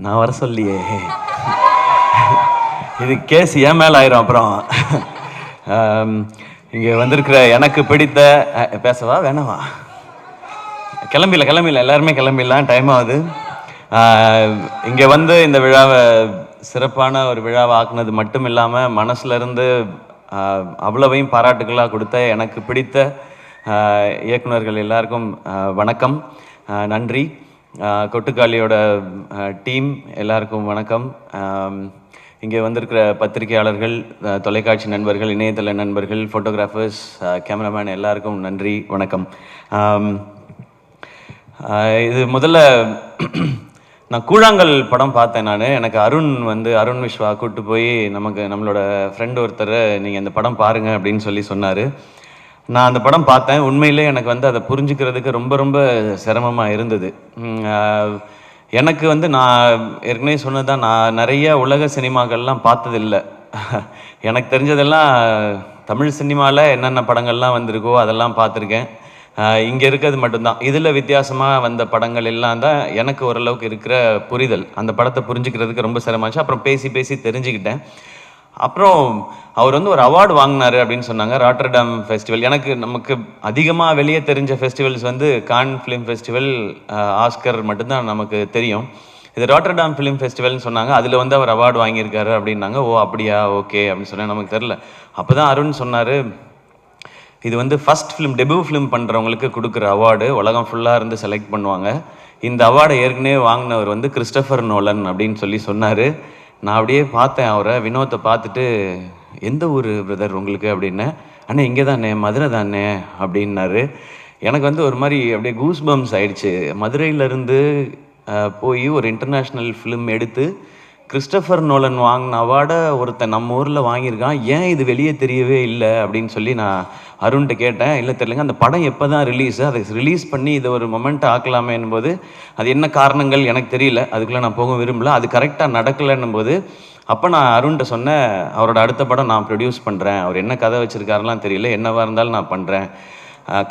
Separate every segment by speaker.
Speaker 1: நான் வர சொல்லியே, இது கேஸ் ஏன் மேலே ஆயிரும். அப்புறம் இங்கே வந்திருக்கிற எனக்கு பிடித்த பேசவா வேணாவா? கிளம்பில எல்லாருமே கிளம்பிடலாம், டைம் ஆகுது. இங்கே வந்து இந்த விழாவை சிறப்பான ஒரு விழாவை ஆக்குனது மட்டும் இல்லாமல் மனசுல இருந்து அவ்வளவையும் பாராட்டுகளாக கொடுத்த எனக்கு பிடித்த இயக்குனர்கள் எல்லாருக்கும் வணக்கம், நன்றி. கொட்டுக்காளியோட டீம் எல்லாருக்கும் வணக்கம். இங்கே வந்திருக்கிற பத்திரிகையாளர்கள், தொலைக்காட்சி நண்பர்கள், இணையதள நண்பர்கள், ஃபோட்டோகிராஃபர்ஸ், கேமராமேன் எல்லாருக்கும் நன்றி, வணக்கம். இது முதல்ல நான் கூழாங்கல் படம் பார்த்தேன். எனக்கு அருண் விஸ்வா கூப்பிட்டு போய் நம்மளோட ஃப்ரெண்டு ஒருத்தர் நீங்கள் இந்த படம் பாருங்கள் அப்படின்னு சொன்னார். நான் அந்த படம் பார்த்தேன். உண்மையிலே எனக்கு அதை புரிஞ்சுக்கிறதுக்கு ரொம்ப ரொம்ப சிரமமாக இருந்தது. எனக்கு நான் ஏற்கனவே சொன்னதான், நான் நிறைய உலக சினிமாக்கள்லாம் பார்த்ததில்லை. எனக்கு தெரிஞ்சதெல்லாம் தமிழ் சினிமாவில் என்னென்ன படங்கள்லாம் வந்திருக்கோ அதெல்லாம் பார்த்துருக்கேன். இங்கே இருக்கிறது மட்டும்தான். இதில் வித்தியாசமாக வந்த படங்கள் எல்லாம் தான் எனக்கு ஓரளவுக்கு இருக்கிற புரிதல். அந்த படத்தை புரிஞ்சுக்கிறதுக்கு ரொம்ப சிரமமாச்சு. அப்புறம் பேசி தெரிஞ்சுக்கிட்டேன். அப்புறம் அவர் ஒரு அவார்டு வாங்கினார் அப்படின்னு சொன்னாங்க, ராட்டர்டாம் ஃபெஸ்டிவல். நமக்கு அதிகமாக வெளியே தெரிஞ்ச festivals Cannes film festival, Oscar மட்டும்தான் நமக்கு தெரியும். இது ராட்டர்டாம் ஃபிலிம் ஃபெஸ்டிவல்னு சொன்னாங்க. அதில் அவர் அவார்டு வாங்கியிருக்காரு அப்படின்னாங்க. ஓ அப்படியா, ஓகே அப்படின்னு சொன்னேன். நமக்கு தெரில. அப்போ தான் அருண் சொன்னார், இது ஃபஸ்ட் ஃபிலிம், டெபியூ ஃபிலிம் பண்ணுறவங்களுக்கு கொடுக்குற அவார்டு. உலகம் ஃபுல்லாக இருந்து செலக்ட் பண்ணுவாங்க. இந்த அவார்டை ஏற்கனவே வாங்கினவர் கிறிஸ்டோஃபர் நோலன் அப்படின்னு சொன்னார். நான் அப்படியே பார்த்தேன் அவரை, வினோத்தை பார்த்துட்டு, எந்த ஊர் பிரதர் உங்களுக்கு அப்படின்னு. அண்ணே இங்கே தானே, மதுரை தானே அப்படின்னாரு. எனக்கு ஒரு மாதிரி அப்படியே கூஸ் பம்ஸ் ஆயிடுச்சு. மதுரையிலேருந்து போய் ஒரு இன்டர்நேஷ்னல் ஃபிலிம் எடுத்து கிறிஸ்டோஃபர் நோலன் வாங்கின அவார்டை ஒருத்தன் நம்ம ஊரில் வாங்கியிருக்கான், ஏன் இது வெளியே தெரியவே இல்லை அப்படின்னு நான் அருண்கிட்ட கேட்டேன். இல்லை தெரியலங்க, அந்த படம் எப்போ தான் ரிலீஸு, அதை ரிலீஸ் பண்ணி இதை ஒரு மொமெண்ட் ஆக்கலாமேன்னும் போது அது என்ன காரணங்கள் எனக்கு தெரியல, அதுக்குள்ளே நான் போக விரும்பல, அது கரெக்டாக நடக்கலைன்னும் போது அப்போ நான் அருண்கிட்ட சொன்னேன், அவரோட அடுத்த படம் நான் ப்ரொடியூஸ் பண்ணுறேன், அவர் என்ன கதை வச்சுருக்காருலாம் தெரியல, என்னவாக இருந்தாலும் நான் பண்ணுறேன்,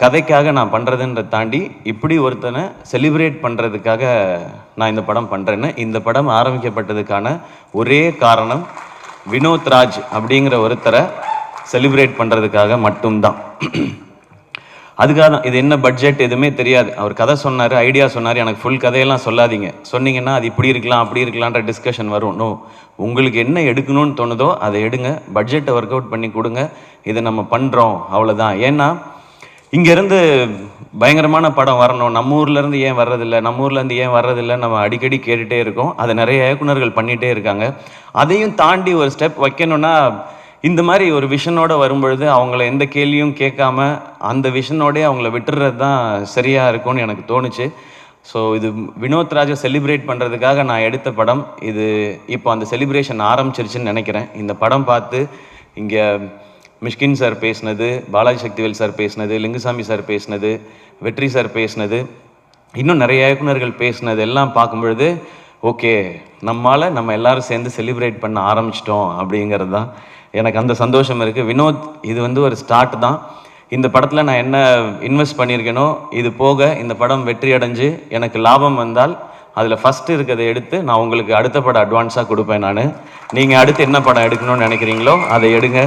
Speaker 1: கதைக்காக நான் பண்ணுறதுன்ற தாண்டி இப்படி ஒருத்தனை செலிப்ரேட் பண்ணுறதுக்காக நான் இந்த படம் பண்ணுறேன்னு. இந்த படம் ஆரம்பிக்கப்பட்டதுக்கான ஒரே காரணம் வினோத் ராஜ் அப்படிங்கிற ஒருத்தரை செலிப்ரேட் பண்ணுறதுக்காக மட்டும்தான். அதுக்காக தான். இது என்ன பட்ஜெட் எதுவுமே தெரியாது. அவர் கதை சொன்னார், ஐடியா சொன்னார். எனக்கு ஃபுல் கதையெல்லாம் சொல்லாதீங்க, சொன்னீங்கன்னா அது இப்படி இருக்கலாம் அப்படி இருக்கலான்ற டிஸ்கஷன் வரும். நோ, உங்களுக்கு என்ன எடுக்கணும்னு தோணுதோ அதை எடுங்க, பட்ஜெட்டை ஒர்க் அவுட் பண்ணி கொடுங்க, இதை நம்ம பண்ணுறோம், அவ்வளோதான். ஏன்னா இங்கேருந்து பயங்கரமான படம் வரணும், நம்ம ஊர்லேருந்து ஏன் வர்றதில்லை, நம்ம அடிக்கடி கேட்டுகிட்டே இருக்கோம். அதை நிறைய இயக்குனர்கள் பண்ணிகிட்டே இருக்காங்க. அதையும் தாண்டி ஒரு ஸ்டெப் வைக்கணும்னா இந்த மாதிரி ஒரு விஷனோட வரும்பொழுது அவங்கள எந்த கேள்வியும் கேட்காம அந்த விஷனோடே அவங்கள விட்டுறது தான் சரியாக இருக்கும்னு எனக்கு தோணுச்சு. ஸோ இது வினோத் ராஜை செலிப்ரேட் பண்ணுறதுக்காக நான் எடுத்த படம் இது. இப்போ அந்த செலிப்ரேஷன் ஆரம்பிச்சிருச்சுன்னு நினைக்கிறேன். இந்த படம் பார்த்து இங்கே மிஷ்கின் சார் பேசினது, பாலாஜி சக்திவேல் சார் பேசினது, லிங்குசாமி சார் பேசினது, வெற்றி சார் பேசினது, இன்னும் நிறைய இயக்குனர்கள் பேசினது எல்லாம் பார்க்கும்பொழுது ஓகே, நம்ம எல்லாரும் சேர்ந்து செலிப்ரேட் பண்ண ஆரம்பிச்சிட்டோம் அப்படிங்கிறது தான் எனக்கு அந்த சந்தோஷம் இருக்குது. வினோத், இது ஒரு ஸ்டார்ட் தான். இந்த படத்தில் நான் என்ன இன்வெஸ்ட் பண்ணியிருக்கேனோ இது போக இந்த படம் வெற்றி அடைஞ்சு எனக்கு லாபம் வந்தால் அதில் ஃபஸ்ட்டு இருக்கிறத எடுத்து நான் உங்களுக்கு அடுத்த படம் அட்வான்ஸாக கொடுப்பேன். நீங்கள் அடுத்து என்ன படம் எடுக்கணும்னு நினைக்கிறீங்களோ அதை எடுங்க.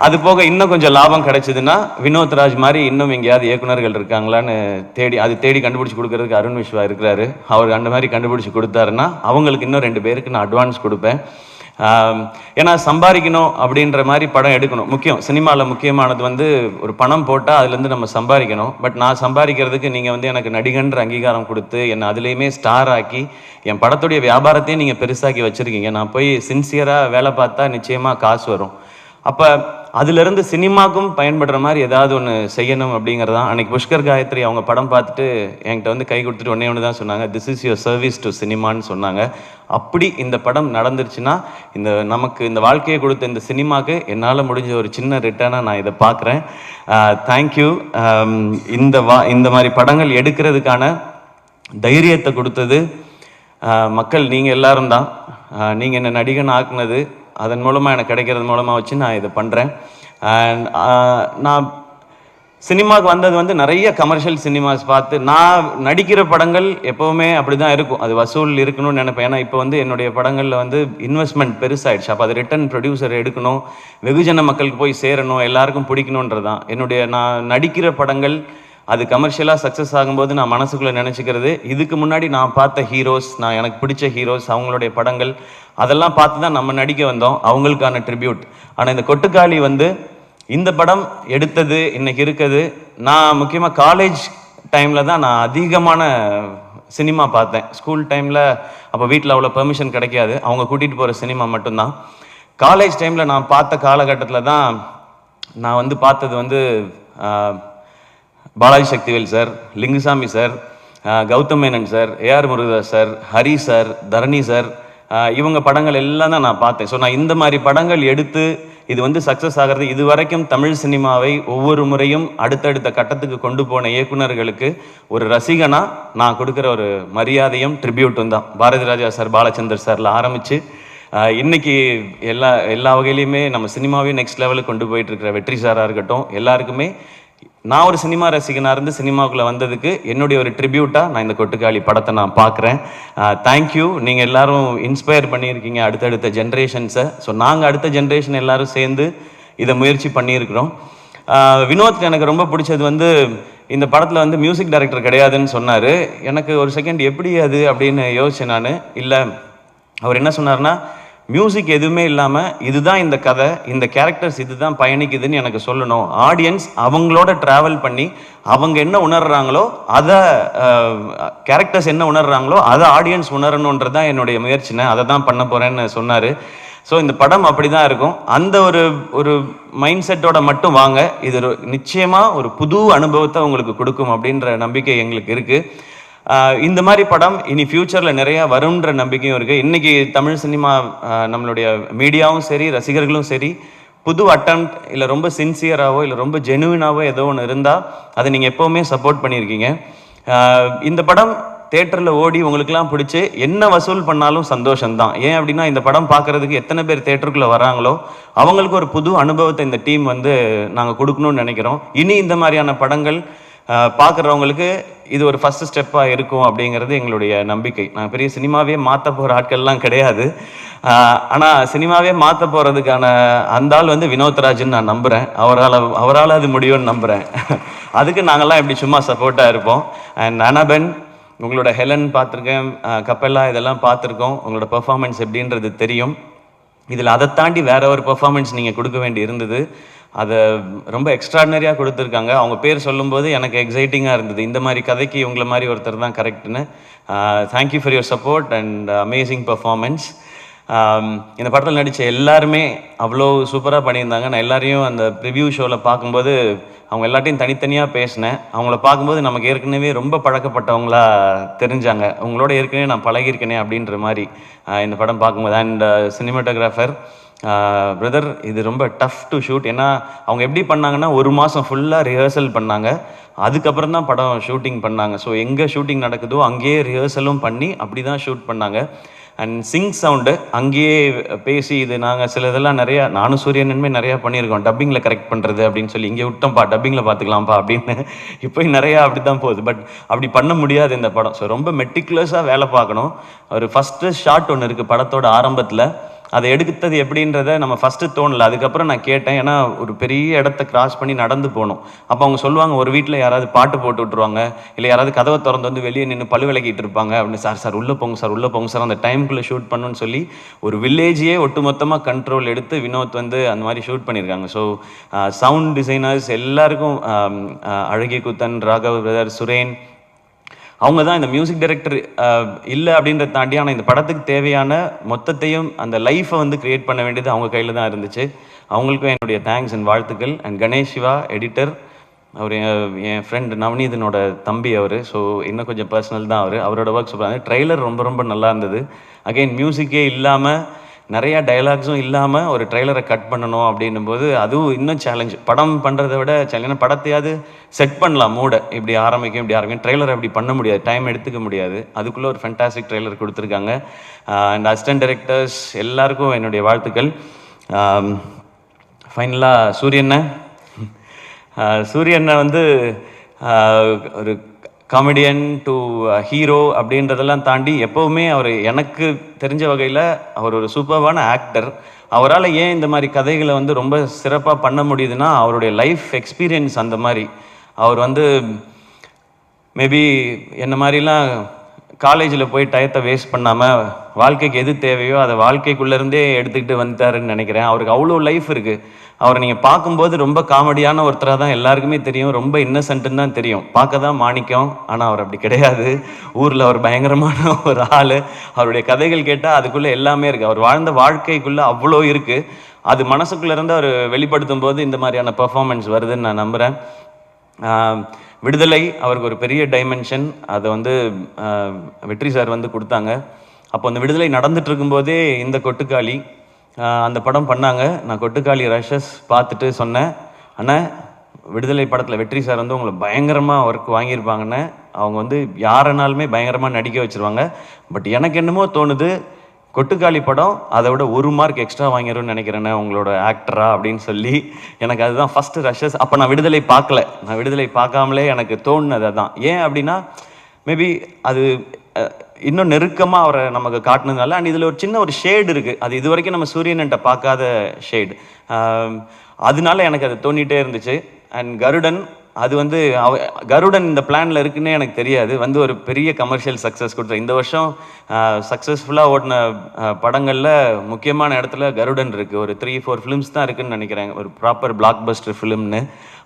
Speaker 1: அது போக இன்னும் கொஞ்சம் லாபம் கிடைச்சதுன்னா வினோத் ராஜ் மாதிரி இன்னும் எங்கேயாவது இயக்குனர்கள் இருக்காங்களான்னு தேடி கண்டுபிடிச்சி கொடுக்கறதுக்கு அருண் விஸ்வா இருக்கிறாரு. அவர் அந்த மாதிரி கண்டுபிடிச்சி கொடுத்தாருன்னா அவங்களுக்கு இன்னும் 2 பேருக்கு நான் அட்வான்ஸ் கொடுப்பேன். ஏன்னா சம்பாதிக்கணும் அப்படின்ற மாதிரி படம் எடுக்கணும். முக்கியம், சினிமாவில் முக்கியமானது ஒரு பணம் போட்டால் அதுலேருந்து நம்ம சம்பாதிக்கணும். பட் நான் சம்பாதிக்கிறதுக்கு நீங்கள் எனக்கு நடிகன்ற அங்கீகாரம் கொடுத்து என்னை அதுலேயுமே ஸ்டார் ஆக்கி என் படத்துடைய வியாபாரத்தையும் நீங்கள் பெருசாக்கி வச்சுருக்கீங்க. நான் போய் சின்சியராக வேலை பார்த்தா நிச்சயமாக காசு வரும். அப்போ அதுலேருந்து சினிமாக்கும் பயன்படுற மாதிரி ஏதாவது ஒன்று செய்யணும் அப்படிங்கிறதான். அன்றைக்கி புஷ்கர் காயத்ரி அவங்க படம் பார்த்துட்டு என்கிட்ட கை கொடுத்துட்டு ஒன்று தான் சொன்னாங்க, this is your service to சினிமான்னு சொன்னாங்க. அப்படி இந்த படம் நடந்துருச்சுன்னா நமக்கு இந்த வாழ்க்கையை கொடுத்த இந்த சினிமாவுக்கு என்னால் முடிஞ்ச ஒரு சின்ன ரிட்டர்னாக நான் இதை பார்க்குறேன். தேங்க்யூ. இந்த மாதிரி படங்கள் எடுக்கிறதுக்கான தைரியத்தை கொடுத்தது மக்கள், நீங்கள் எல்லாரும் தான். நீங்கள் என்ன நடிகன் ஆக்குனது, அதன் மூலமாக எனக்கு கிடைக்கிறது மூலமாக வச்சு நான் இதை பண்ணுறேன். அண்ட் நான் சினிமாவுக்கு வந்தது வந்து நிறைய கமர்ஷியல் சினிமாஸ் பார்த்து, நான் நடிக்கிற படங்கள் எப்போவுமே அப்படி தான் இருக்கும். அது வசூல் இருக்கணும்னு நினைப்பேன். ஏன்னா இப்போ வந்து என்னுடைய படங்களில் வந்து இன்வெஸ்ட்மெண்ட் பெருசாகிடுச்சு. அப்போ அது ரிட்டன் ப்ரொடியூசர் எடுக்கணும், வெகுஜன மக்களுக்கு போய் சேரணும், எல்லாருக்கும் பிடிக்கணுன்றது தான் என்னுடைய. நான் நடிக்கிற படங்கள் அது கமர்ஷியலாக சக்ஸஸ் ஆகும்போது நான் மனசுக்குள்ளே நினச்சிக்கிறது, இதுக்கு முன்னாடி நான் பார்த்த ஹீரோஸ், நான் எனக்கு பிடிச்ச ஹீரோஸ், அவங்களுடைய படங்கள் அதெல்லாம் பார்த்து தான் நம்ம நடிக்க வந்தோம், அவங்களுக்கான ட்ரிபியூட். ஆனால் இந்த கொட்டுக்காளி வந்து இந்த படம் எடுத்தது இன்னைக்கு இருக்குது. நான் முக்கியமாக காலேஜ் டைமில் தான் நான் அதிகமான சினிமா பார்த்தேன். ஸ்கூல் டைமில் அப்போ வீட்டில் அவ்வளோ பெர்மிஷன் கிடைக்காது, அவங்க கூட்டிகிட்டு போகிற சினிமா மட்டும்தான். காலேஜ் டைமில் நான் பார்த்த காலகட்டத்தில் தான் நான் வந்து பார்த்தது வந்து Balaji Sakthivel sir, Lingusamy sir, Gautham Menon sir, AR Murugadoss sir, Hari sir, Dharani sir, இவங்க படங்கள் எல்லாம் தான் நான் பார்த்தேன். ஸோ நான் இந்த மாதிரி படங்கள் எடுத்து இது வந்து சக்ஸஸ் ஆகிறது, இது வரைக்கும் தமிழ் சினிமாவை ஒவ்வொரு முறையும் அடுத்தடுத்த கட்டத்துக்கு கொண்டு போன இயக்குநர்களுக்கு ஒரு ரசிகனா நான் கொடுக்குற ஒரு மரியாதையும் ட்ரிபியூட்டும் தான். பாரதி ராஜா சார், பாலச்சந்தர் சார்ல ஆரம்பித்து இன்னைக்கு எல்லா வகையிலையுமே நம்ம சினிமாவையும் நெக்ஸ்ட் லெவலுக்கு கொண்டு போயிட்டு இருக்கிற வெற்றி சாராக இருக்கட்டும், எல்லாருக்குமே நான் ஒரு சினிமா ரசிகனாக இருந்து சினிமாவுக்குள்ளே வந்ததுக்கு என்னுடைய ஒரு ட்ரிபியூட்டாக நான் இந்த கொட்டுக்காளி படத்தை நான் பார்க்குறேன். தேங்க்யூ. நீங்கள் எல்லாரும் இன்ஸ்பயர் பண்ணியிருக்கீங்க அடுத்தடுத்த ஜென்ரேஷன்ஸை. ஸோ நாங்கள் அடுத்த ஜென்ரேஷன் எல்லாரும் சேர்ந்து இதை முயற்சி பண்ணியிருக்கிறோம். வினோத் எனக்கு ரொம்ப பிடிச்சது வந்து இந்த படத்தில் வந்து மியூசிக் டைரக்டர் கிடையாதுன்னு சொன்னார். எனக்கு ஒரு செகண்ட் எப்படி அது அப்படின்னு யோசிச்சேன் நான். இல்லை, அவர் என்ன சொன்னார்னா, மியூசிக் எதுவுமே இல்லாமல் இதுதான் இந்த கதை, இந்த கேரக்டர்ஸ் இதுதான் பயணிக்குதுன்னு எனக்கு சொல்லணும். ஆடியன்ஸ் அவங்களோட ட்ராவல் பண்ணி அவங்க என்ன உணர்றாங்களோ அதை, கேரக்டர்ஸ் என்ன உணர்றாங்களோ அதை ஆடியன்ஸ் உணரணுன்றது தான் என்னுடைய முயற்சினை, அதை தான் பண்ண போகிறேன்னு சொன்னார். ஸோ இந்த படம் அப்படி தான் இருக்கும். அந்த ஒரு மைண்ட் செட்டோட மட்டும் வாங்க, இது நிச்சயமாக ஒரு புது அனுபவத்தை உங்களுக்கு கொடுக்கும் அப்படின்ற நம்பிக்கை எங்களுக்கு இருக்குது. இந்த மாதிரி படம் இனி ஃபியூச்சரில் நிறையா வரும்ன்ற நம்பிக்கையும் இருக்குது. இன்றைக்கி தமிழ் சினிமா, நம்மளுடைய மீடியாவும் சரி, ரசிகர்களும் சரி, புது அட்டம்ப்ட் இல்லை ரொம்ப சின்சியராகவோ இல்லை ரொம்ப ஜெனுவினாவோ ஏதோ ஒன்று இருந்தால் அதை நீங்கள் எப்போவுமே சப்போர்ட் பண்ணியிருக்கீங்க. இந்த படம் தேட்டரில் ஓடி உங்களுக்கெல்லாம் பிடிச்சி என்ன வசூல் பண்ணாலும் சந்தோஷம்தான். ஏன் அப்படின்னா, இந்த படம் பார்க்குறதுக்கு எத்தனை பேர் தேட்டருக்குள்ளே வராங்களோ அவங்களுக்கு ஒரு புது அனுபவத்தை இந்த டீம் வந்து நாங்கள் கொடுக்கணும்னு நினைக்கிறோம். இனி இந்த மாதிரியான படங்கள் பார்க்குறவங்களுக்கு இது ஒரு ஃபஸ்ட்டு ஸ்டெப்பாக இருக்கும் அப்படிங்கிறது எங்களுடைய நம்பிக்கை. நான் பெரிய சினிமாவே மாற்ற போகிற ஆட்கள்லாம் கிடையாது. ஆனால் சினிமாவே மாற்ற போகிறதுக்கான அந்த ஆள் வந்து வினோத்ராஜ்னு நான் நம்புகிறேன். அவரால் அது முடியும்னு நம்புகிறேன். அதுக்கு நாங்கள்லாம் இப்படி சும்மா சப்போர்ட்டாக இருப்போம். அண்ட் அனபென், உங்களோட ஹெலன் பார்த்துருக்கேன், கப்பெல்லா இதெல்லாம் பார்த்துருக்கோம். உங்களோட பெர்ஃபார்மன்ஸ் எப்படின்றது தெரியும். இதில் அதை தாண்டி வேற ஒரு பெர்ஃபார்மன்ஸ் நீங்கள் கொடுக்க வேண்டி இருந்தது. அதை ரொம்ப எக்ஸ்ட்ராடினரியாக கொடுத்துருக்காங்க. அவங்க பேர் சொல்லும்போது எனக்கு எக்ஸைட்டிங்காக இருந்தது. இந்த மாதிரி கதைக்கு இவங்கள மாதிரி ஒருத்தர் தான் கரெக்டுன்னு. Thank you for your support and amazing performance. இந்த படத்தில் நடித்த எல்லாருமே அவ்வளோ சூப்பராக பண்ணியிருந்தாங்க. நான் எல்லாரையும் அந்த ப்ரிவ்யூ ஷோவில் பார்க்கும்போது அவங்க எல்லாத்தையும் தனித்தனியாக பேசினேன். அவங்கள பார்க்கும்போது நமக்கு ஏற்கனவே ரொம்ப பழக்கப்பட்டவங்களா தெரிஞ்சாங்க. அவங்களோட ஏற்கனவே நான் பழகியிருக்கேனே அப்படின்ற மாதிரி இந்த படம் பார்க்கும்போது. அண்ட் சினிமாட்டோகிராஃபர் பிரதர், இது ரொம்ப டஃப் டு ஷூட். ஏன்னா அவங்க எப்படி பண்ணாங்கன்னா, ஒரு மாதம் ஃபுல்லாக ரிஹர்சல் பண்ணாங்க, அதுக்கப்புறம் தான் படம் ஷூட்டிங் பண்ணாங்க. ஸோ எங்கே ஷூட்டிங் நடக்குதோ அங்கேயே ரிஹர்சலும் பண்ணி அப்படி தான் ஷூட் பண்ணாங்க. அண்ட் சிங் சவுண்டு அங்கேயே பேசி, இது நாங்கள் சில இதெல்லாம் நிறையா, நானும் சூரியனுமே நிறையா பண்ணியிருக்கோம், டப்பிங்கில் கரெக்ட் பண்ணுறது அப்படின்னு சொல்லி. இங்கே விட்டோம்ப்பா, டப்பிங்கில் பார்த்துக்கலாம்ப்பா அப்படின்னு இப்போ நிறையா அப்படி தான் போகுது. பட் அப்படி பண்ண முடியாது இந்த படம். ஸோ ரொம்ப மெட்டிகுலஸாக வேலை பார்க்கணும். ஒரு ஃபஸ்ட்டு ஷாட் ஒன்று இருக்குது படத்தோட ஆரம்பத்தில், அதை எடுத்தது எப்படின்றத நம்ம ஃபஸ்ட்டு தோணலை. அதுக்கப்புறம் நான் கேட்டேன், ஏன்னா ஒரு பெரிய இடத்த கிராஸ் பண்ணி நடந்து போகணும். அப்போ அவங்க சொல்லுவாங்க, ஒரு வீட்டில் யாராவது பாட்டு போட்டு விட்ருவாங்க, இல்லை யாராவது கதவை திறந்து வந்து வெளியே நின்று பல்லு விளக்கிட்டு இருப்பாங்க அப்படின்னு. சார் உள்ளே போங்க சார், உள்ளே போங்க சார், அந்த டைமுக்குள்ளே ஷூட் பண்ணணும்னு சொல்லி ஒரு வில்லேஜையே ஒட்டுமொத்தமாக கண்ட்ரோல் எடுத்து வினோத் வந்து அந்த மாதிரி ஷூட் பண்ணியிருக்காங்க. ஸோ சவுண்ட் டிசைனர்ஸ் எல்லாருக்கும், அழகிய குத்தன், ராகவ் பிரதர், சுரேன், அவங்க தான் இந்த மியூசிக் டைரக்டர் இல்லை அப்படின்றத தாண்டி, ஆனால் இந்த படத்துக்கு தேவையான மொத்தத்தையும் அந்த லைஃப்பை வந்து க்ரியேட் பண்ண வேண்டியது அவங்க கையில் தான் இருந்துச்சு. அவங்களுக்கும் என்னுடைய தேங்க்ஸ் அண்ட் வாழ்த்துக்கள். அண்ட் கணேஷ் சிவா எடிட்டர், அவர் என் ஃப்ரெண்ட் நவநீதனோட தம்பி அவர். ஸோ இன்னும் கொஞ்சம் பர்சனல் தான் அவரோட ஒர்க் சூப்பராக. ட்ரெய்லர் ரொம்ப ரொம்ப நல்லா இருந்தது. அகைன் மியூசிக்கே இல்லாமல், நிறையா டைலாக்ஸும் இல்லாமல் ஒரு ட்ரெய்லரை கட் பண்ணணும் அப்படின்னும் போது அதுவும் இன்னும் சேலஞ்ச். படம் பண்ணுறதை விட சேலஞ்ச். படத்தையாவது செட் பண்ணலாம், மூட இப்படி ஆரம்பிக்கும். ட்ரெய்லரை அப்படி பண்ண முடியாது, டைம் எடுத்துக்க முடியாது. அதுக்குள்ளே ஒரு ஃபென்டாஸ்டிக் ட்ரெய்லர் கொடுத்துருக்காங்க. அண்ட் அசிஸ்டன்ட் டைரக்டர்ஸ் எல்லாருக்கும் என்னுடைய வாழ்த்துக்கள். ஃபைனலாக சூரியனை, சூரியனை வந்து ஒரு காமெடியன் டு ஹீரோ அப்படின்றதெல்லாம் தாண்டி எப்போவுமே அவர் எனக்கு தெரிஞ்ச வகையில் அவர் ஒரு சூப்பர்வான ஆக்டர். அவரால் ஏன் இந்த மாதிரி கதைகளை வந்து ரொம்ப சிறப்பாக பண்ண முடியுதுன்னா அவருடைய லைஃப் எக்ஸ்பீரியன்ஸ் அந்த மாதிரி. அவர் வந்து மேபி என்ன மாதிரிலாம் காலேஜில் போய் டயத்தை வேஸ்ட் பண்ணாமல் வாழ்க்கைக்கு எது தேவையோ அதை வாழ்க்கைக்குள்ளேருந்தே எடுத்துக்கிட்டு வந்துட்டாருன்னு நினைக்கிறேன். அவருக்கு அவ்வளோ லைஃப் இருக்குது. அவரை நீங்கள் பார்க்கும்போது ரொம்ப காமெடியான ஒருத்தராக தான் எல்லாருக்குமே தெரியும், ரொம்ப இன்னசென்ட்டுன்னு தான் தெரியும். பார்க்க தான் மாணிக்கம், ஆனால் அவர் அப்படி கிடையாது. ஊரில் அவர் பயங்கரமான ஒரு ஆள். அவருடைய கதைகள் கேட்டால் அதுக்குள்ளே எல்லாமே இருக்குது. அவர் வாழ்ந்த வாழ்க்கைக்குள்ளே அவ்வளோ இருக்குது. அது மனசுக்குள்ளேருந்து அவர் வெளிப்படுத்தும் போது இந்த மாதிரியான பெர்ஃபார்மன்ஸ் வருதுன்னு நான் நம்புகிறேன். விடுதலை அவருக்கு ஒரு பெரிய டைமென்ஷன். அதை வந்து வெற்றி சார் வந்து கொடுத்தாங்க. அப்போ அந்த விடுதலை நடந்துட்டு இருக்கும்போதே இந்த கொட்டுக்காளி அந்த படம் பண்ணாங்க. நான் கொட்டுக்காளி ரஷஸ் பார்த்துட்டு சொன்னேன், அண்ணா விடுதலை படத்தில் வெற்றி சார் வந்து உங்களை பயங்கரமாக ஒர்க் வாங்கியிருப்பாங்கன்னு. அவங்க வந்து யாருனாலுமே பயங்கரமாக நடிக்க வச்சுருவாங்க. பட் எனக்கு என்னமோ தோணுது கொட்டுக்காளி படம் அதை விட 1 மார்க் எக்ஸ்ட்ரா வாங்கிடும்னு நினைக்கிறேண்ணே உங்களோட ஆக்டரா அப்படின்னு சொல்லி. எனக்கு அதுதான் ஃபஸ்ட்டு ரஷஸ். அப்போ நான் விடுதலை பார்க்கல. நான் விடுதலை பார்க்காமலே எனக்கு தோணுனது அதுதான். ஏன் அப்படின்னா மேபி அது இன்னும் நெருக்கமாக அவரை நமக்கு காட்டினதுனால. அண்ட் இதில் ஒரு சின்ன ஒரு ஷேடு இருக்குது. அது இது வரைக்கும் நம்ம சூரியன்கிட்ட பார்க்காத ஷேடு. அதனால எனக்கு அது தோணிகிட்டே இருந்துச்சு. அண்ட் கருடன் அது வந்து கருடன் இந்த பிளானில் இருக்குன்னே எனக்கு தெரியாது. வந்து ஒரு பெரிய கமர்ஷியல் சக்ஸஸ் கொடுத்தேன். இந்த வருஷம் சக்ஸஸ்ஃபுல்லாக ஓடின படங்களில் முக்கியமான இடத்துல கருடன் இருக்குது. ஒரு 3-4 ஃபிலிம்ஸ் தான் இருக்குதுன்னு நினைக்கிறேன், ஒரு ப்ராப்பர் பிளாக் பஸ்டர் ஃபிலிம்னு.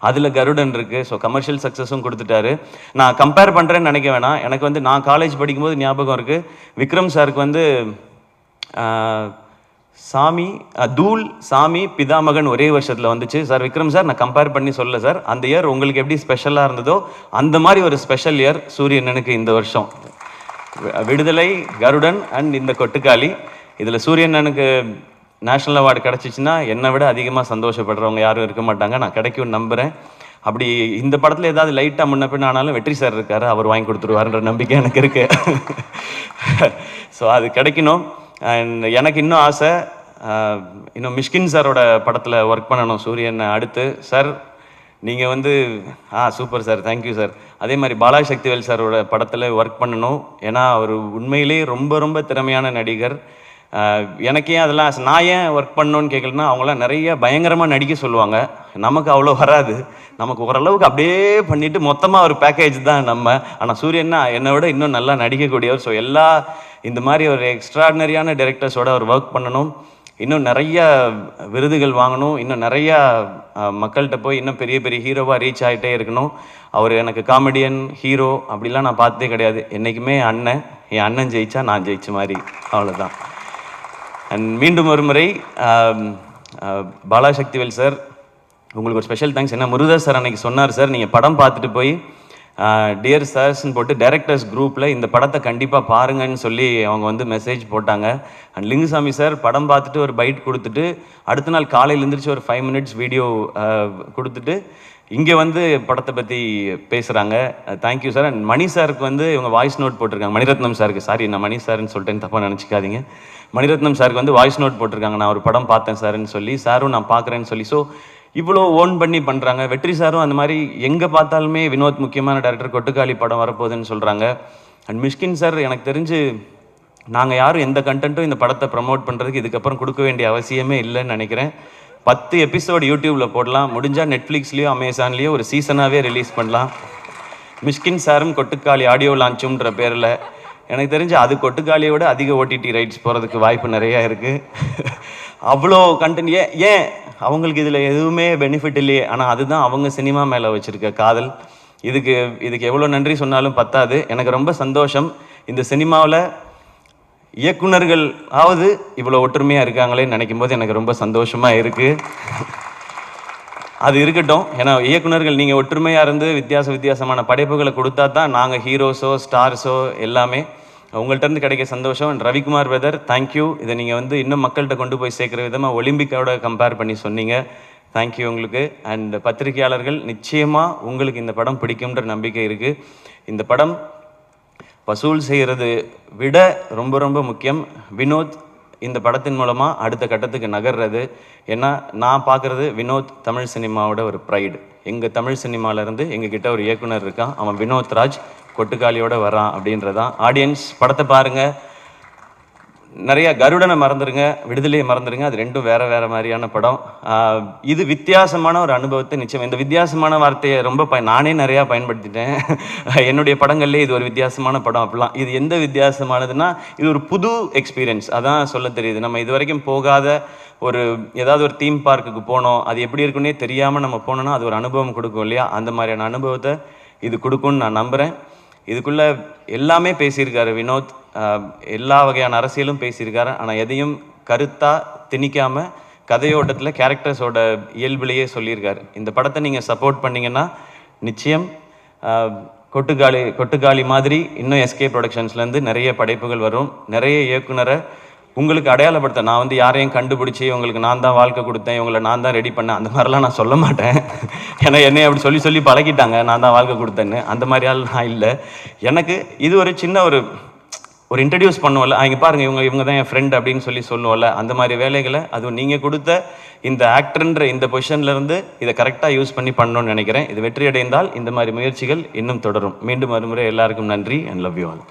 Speaker 1: அதில் கருடன் இருக்குது. ஸோ கமர்ஷியல் சக்ஸஸும் கொடுத்துட்டாரு. நான் கம்பேர் பண்ணுறேன்னு நினைக்க வேணாம். எனக்கு வந்து நான் காலேஜ் படிக்கும்போது ஞாபகம் இருக்குது, விக்ரம் சாருக்கு வந்து சாமி தூள் சாமி பிதாமகன் ஒரே வருஷத்தில் வந்துச்சு சார். விக்ரம் சார் நான் கம்பேர் பண்ணி சொல்ல சார், அந்த இயர் உங்களுக்கு எப்படி ஸ்பெஷலாக இருந்ததோ அந்த மாதிரி ஒரு ஸ்பெஷல் இயர் சூரியனனுக்கு இந்த வருஷம். விடுதலை, கருடன் அண்ட் இந்த கொட்டுக்காளி, இதில் சூரியனனுக்கு நேஷ்னல் அவார்டு கிடச்சிச்சின்னா என்னை விட அதிகமாக சந்தோஷப்படுறவங்க யாரும் இருக்க மாட்டாங்க. நான் கிடைக்கும்னு நம்புகிறேன். அப்படி இந்த படத்தில் ஏதாவது லைட்டாக முன்ன பின்ன ஆனாலும் வெற்றி சார் இருக்கார், அவர் வாங்கி கொடுத்துருவாருன்ற நம்பிக்கை எனக்கு இருக்கு. ஸோ அது கிடைக்கணும். அண்ட் எனக்கு இன்னும் ஆசை, இன்னும் மிஷ்கின் சாரோட படத்தில் ஒர்க் பண்ணணும் சூரியன் அடுத்து. சார் நீங்கள் வந்து சூப்பர் சார், தேங்க்யூ சார். அதே மாதிரி பாலா சக்திவேல் சாரோட படத்தில் ஒர்க் பண்ணணும். ஏன்னா அவர் உண்மையிலே ரொம்ப ரொம்ப திறமையான நடிகர். எனக்கு ஏன் அதெல்லாம் நான் ஏன் ஒர்க் பண்ணணும்னு கேட்கலன்னா, அவங்களாம் நிறைய பயங்கரமாக நடிக்க சொல்லுவாங்க, நமக்கு அவ்வளோ வராது. நமக்கு ஓரளவுக்கு அப்படியே பண்ணிவிட்டு மொத்தமாக ஒரு பேக்கேஜ் தான் நம்ம. ஆனால் சூரியன்னா என்னை விட இன்னும் நல்லா நடிக்கக்கூடியவர். ஸோ எல்லா இந்த மாதிரி ஒரு எக்ஸ்ட்ராடினரியான டைரக்டர்ஸோட அவர் ஒர்க் பண்ணணும். இன்னும் நிறைய விருதுகள் வாங்கணும். இன்னும் நிறையா மக்கள்கிட்ட போய் இன்னும் பெரிய பெரிய ஹீரோவாக ரீச் ஆகிட்டே இருக்கணும். அவர் எனக்கு காமெடியன் ஹீரோ அப்படிலாம் நான் பார்த்ததே கிடையாது. என்றைக்குமே அண்ணன், என் அண்ணன் ஜெயிச்சா நான் ஜெயிச்ச மாதிரி, அவ்வளோதான். அண்ட் மீண்டும் ஒரு முறை பாலா சக்திவேல் சார் உங்களுக்கு ஒரு ஸ்பெஷல் தேங்க்ஸ். என்ன முருகதாஸ் சார் அன்னைக்கு சொன்னார், சார் நீங்கள் படம் பார்த்துட்டு போய் டியர் சார்ஸ்ன்னு போட்டு டைரக்டர்ஸ் குரூப்பில் இந்த படத்தை கண்டிப்பாக பாருங்கன்னு சொல்லி அவங்க வந்து மெசேஜ் போட்டாங்க. அண்ட் லிங்குசாமி சார் படம் பார்த்துட்டு ஒரு பைட் கொடுத்துட்டு அடுத்த நாள் காலையில் எழுந்திரிச்சு ஒரு 5 minutes வீடியோ கொடுத்துட்டு இங்கே வந்து படத்தை பற்றி பேசுகிறாங்க. Thank you sir. அண்ட் மணி சாருக்கு வந்து இவங்க வாய்ஸ் நோட் போட்டிருக்காங்க. மணிரத்னம் சாருக்கு, சாரி நான் மணி சார்ன்னு சொல்லிட்டேன்னு தப்பாக நினச்சிக்காதீங்க. மணிரத்னம் சாருக்கு வந்து வாய்ஸ் நோட் போட்டிருக்காங்க, நான் ஒரு படம் பார்த்தேன் சார்ன்னு சொல்லி, சாரும் நான் பார்க்குறேன்னு சொல்லி. ஸோ இவ்வளோ ஓன் பண்ணி பண்ணுறாங்க. வெற்றி சாரும் அந்த மாதிரி எங்கே பார்த்தாலுமே வினோத் முக்கியமான டேரக்டர், கொட்டுக்காளி படம் வரப்போகுதுன்னு சொல்கிறாங்க. அண்ட் மிஷ்கின் சார் எனக்கு தெரிஞ்சு நாங்கள் யாரும் எந்த கண்டென்ட்டும் இந்த படத்தை ப்ரமோட் பண்ணுறதுக்கு இதுக்கப்புறம் கொடுக்க வேண்டிய அவசியமே இல்லைன்னு நினைக்கிறேன். 10 எபிசோடு யூடியூப்பில் போடலாம், முடிஞ்சால் நெட்ஃப்ளிக்ஸ்லேயோ அமேசான்லேயோ ஒரு சீசனாகவே ரிலீஸ் பண்ணலாம். மிஷ்கின் சாரும் கொட்டுக்காளி ஆடியோ லான்ச்சுன்ற பேரில் எனக்கு தெரிஞ்சு அது கொட்டுக்காளியோட அதிக OTT ரைட்ஸ் போகிறதுக்கு வாய்ப்பு நிறையா இருக்குது. அவ்வளோ கண்டென்ட். ஏன் அவங்களுக்கு இதில் எதுவுமே பெனிஃபிட் இல்லையே, ஆனால் அதுதான் அவங்க சினிமா மேலே வச்சுருக்க காதல். இதுக்கு எவ்வளோ நன்றி சொன்னாலும் பத்தாது. எனக்கு ரொம்ப சந்தோஷம், இந்த சினிமாவில் இயக்குனர்கள் ஆவது இவ்வளோ ஒற்றுமையாக இருக்காங்களேன்னு நினைக்கும் போது எனக்கு ரொம்ப சந்தோஷமாக இருக்குது. அது இருக்கட்டும், ஏன்னா இயக்குனர்கள் நீங்கள் ஒற்றுமையாக இருந்து வித்தியாசமான படைப்புகளை கொடுத்தா தான் நாங்கள் ஹீரோஸோ ஸ்டார்ஸோ எல்லாமே உங்கள்கிட்ட கிடைக்க சந்தோஷம். And Ravikumar brother, thank you. இதை நீங்கள் வந்து இன்னும் மக்கள்கிட்ட கொண்டு போய் சேர்க்குற விதமாக ஒலிம்பிக்கோட கம்பேர் பண்ணி சொன்னீங்க, தேங்க்யூ உங்களுக்கு. அண்ட் பத்திரிகையாளர்கள், நிச்சயமாக உங்களுக்கு இந்த படம் பிடிக்கும்ன்ற நம்பிக்கை இருக்குது. இந்த படம் வசூல் செய்கிறது விட ரொம்ப ரொம்ப முக்கியம், வினோத் இந்த படத்தின் மூலமாக அடுத்த கட்டத்துக்கு நகர்றது. ஏன்னா நான் பார்க்குறது வினோத் தமிழ் சினிமாவோட ஒரு ப்ரைடு. எங்கள் தமிழ் சினிமாவிலேருந்து எங்ககிட்ட ஒரு இயக்குனர் இருக்கான், அவன் வினோத் ராஜ், கொட்டுக்காளியோட வரான் அப்படின்றதான். ஆடியன்ஸ் படத்தை பாருங்கள். நிறைய கருடனை மறந்துடுங்க, விடுதலையை மறந்துடுங்க, அது ரெண்டும் வேறு வேறு மாதிரியான படம். இது வித்தியாசமான ஒரு அனுபவத்தை நிச்சயம். இந்த வித்தியாசமான வார்த்தையை ரொம்ப நானே நிறையா பயன்படுத்திட்டேன் என்னுடைய படங்கள்லேயே. இது ஒரு வித்தியாசமான படம் அப்படிலாம். இது எந்த வித்தியாசமானதுன்னா, இது ஒரு புது எக்ஸ்பீரியன்ஸ், அதான் சொல்ல தெரியுது. நம்ம இது வரைக்கும் போகாத ஏதாவது ஒரு தீம் பார்க்குக்கு போனோம், அது எப்படி இருக்குன்னே தெரியாமல் நம்ம போனோம்னா அது ஒரு அனுபவம் கொடுக்கும் இல்லையா? அந்த மாதிரியான அனுபவத்தை இது கொடுக்கும்னு நான் நம்புகிறேன். இதுக்குள்ளே எல்லாமே பேசியிருக்காரு வினோத், எல்லா வகையான அரசியலும் பேசியிருக்காரு. ஆனால் எதையும் கருத்தாக திணிக்காமல் கதையோட்டத்தில் கேரக்டர்ஸோட இயல்புலேயே சொல்லியிருக்காரு. இந்த படத்தை நீங்கள் சப்போர்ட் பண்ணிங்கன்னா நிச்சயம் கொட்டுக்காளி மாதிரி இன்னும் எஸ்கே ப்ரொடக்ஷன்ஸ்லேருந்து நிறைய படைப்புகள் வரும். நிறைய இயக்குனரை உங்களுக்கு அடையாளப்படுத்த, நான் யாரையும் கண்டுபிடிச்சி உங்களுக்கு நான் தான் வாழ்க்கை கொடுத்தேன், இவங்களை நான் தான் ரெடி பண்ணேன், அந்த மாதிரிலாம் நான் சொல்ல மாட்டேன். ஏன்னா என்னை அப்படி சொல்லி சொல்லி பழகிட்டாங்க, நான் தான் வாழ்க்கை கொடுத்தேன்னு. அந்த மாதிரி ஆள் நான் இல்லை. எனக்கு இது ஒரு சின்ன ஒரு இன்ட்ரடியூஸ் பண்ணுவோம்ல, இங்கே பாருங்கள் இவங்க தான் என் ஃப்ரெண்ட் அப்படின்னு சொல்லி சொல்லுவோம்ல, அந்த மாதிரி வேலைகளை அதுவும் நீங்கள் கொடுத்த இந்த ஆக்டர்ன்ற இந்த பொசிஷன்லேருந்து இதை கரெக்டாக யூஸ் பண்ணி பண்ணணும்னு நினைக்கிறேன். இது வெற்றி அடைந்தால் இந்த மாதிரி முயற்சிகள் இன்னும் தொடரும். மீண்டும் மறுமுறை எல்லாருக்கும் நன்றி அண்ட் லவ் யூ ஆல்.